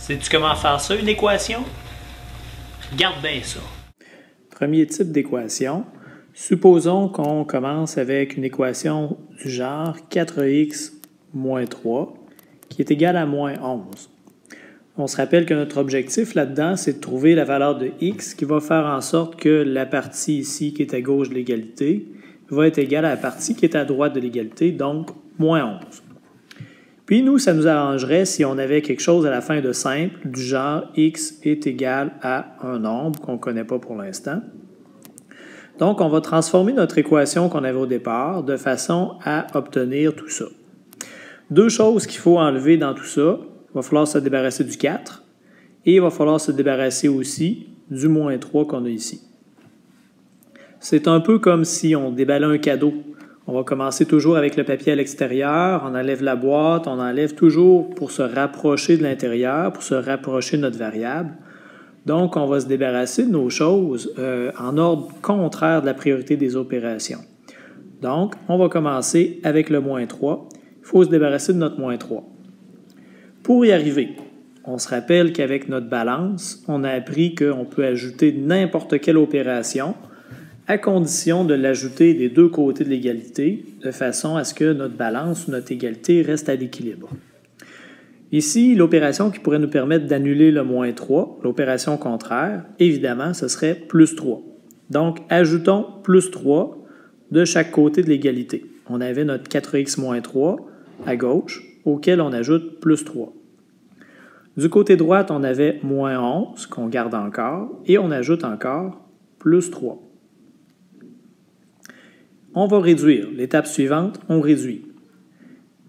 Sais-tu comment faire ça, une équation? Regarde bien ça. Premier type d'équation. Supposons qu'on commence avec une équation du genre 4x moins 3 qui est égale à moins 11. On se rappelle que notre objectif là-dedans, c'est de trouver la valeur de x qui va faire en sorte que la partie ici qui est à gauche de l'égalité va être égale à la partie qui est à droite de l'égalité, donc moins 11. Puis nous, ça nous arrangerait si on avait quelque chose à la fin de simple, du genre x est égal à un nombre qu'on ne connaît pas pour l'instant. Donc, on va transformer notre équation qu'on avait au départ de façon à obtenir tout ça. Deux choses qu'il faut enlever dans tout ça. Il va falloir se débarrasser du 4 et il va falloir se débarrasser aussi du moins 3 qu'on a ici. C'est un peu comme si on déballait un cadeau. On va commencer toujours avec le papier à l'extérieur, on enlève la boîte, on enlève toujours pour se rapprocher de l'intérieur, pour se rapprocher de notre variable. Donc, on va se débarrasser de nos choses en ordre contraire de la priorité des opérations. Donc, on va commencer avec le moins 3. Il faut se débarrasser de notre moins 3. Pour y arriver, on se rappelle qu'avec notre balance, on a appris qu'on peut ajouter n'importe quelle opération à condition de l'ajouter des deux côtés de l'égalité, de façon à ce que notre balance ou notre égalité reste à l'équilibre. Ici, l'opération qui pourrait nous permettre d'annuler le moins 3, l'opération contraire, évidemment, ce serait plus 3. Donc, ajoutons plus 3 de chaque côté de l'égalité. On avait notre 4x moins 3 à gauche, auquel on ajoute plus 3. Du côté droit, on avait moins 11, qu'on garde encore, et on ajoute encore plus 3. On va réduire. L'étape suivante, on réduit.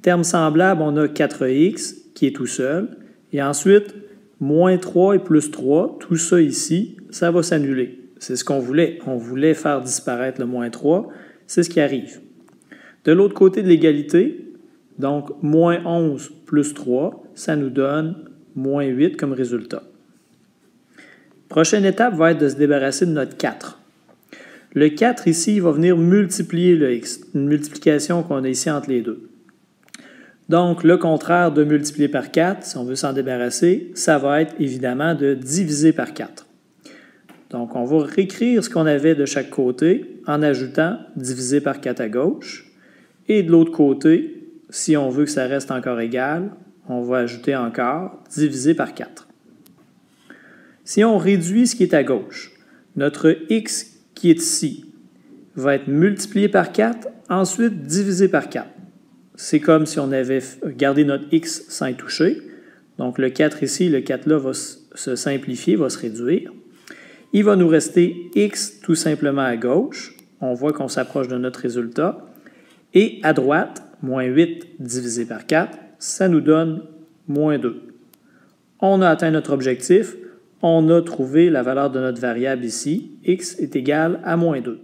Terme semblable, on a 4x qui est tout seul. Et ensuite, moins 3 et plus 3, tout ça ici, ça va s'annuler. C'est ce qu'on voulait. On voulait faire disparaître le moins 3. C'est ce qui arrive. De l'autre côté de l'égalité, donc moins 11 plus 3, ça nous donne moins 8 comme résultat. Prochaine étape va être de se débarrasser de notre 4. Le 4 ici, il va venir multiplier le x, une multiplication qu'on a ici entre les deux. Donc, le contraire de multiplier par 4, si on veut s'en débarrasser, ça va être évidemment de diviser par 4. Donc, on va réécrire ce qu'on avait de chaque côté en ajoutant diviser par 4 à gauche. Et de l'autre côté, si on veut que ça reste encore égal, on va ajouter encore diviser par 4. Si on réduit ce qui est à gauche, notre x qui est ici va être multiplié par 4, ensuite divisé par 4. C'est comme si on avait gardé notre x sans y toucher. Donc le 4 ici, le 4 là va se simplifier, va se réduire. Il va nous rester x tout simplement à gauche. On voit qu'on s'approche de notre résultat. Et à droite, moins 8 divisé par 4, ça nous donne moins 2. On a atteint notre objectif. On a trouvé la valeur de notre variable ici. X est égal à moins 2.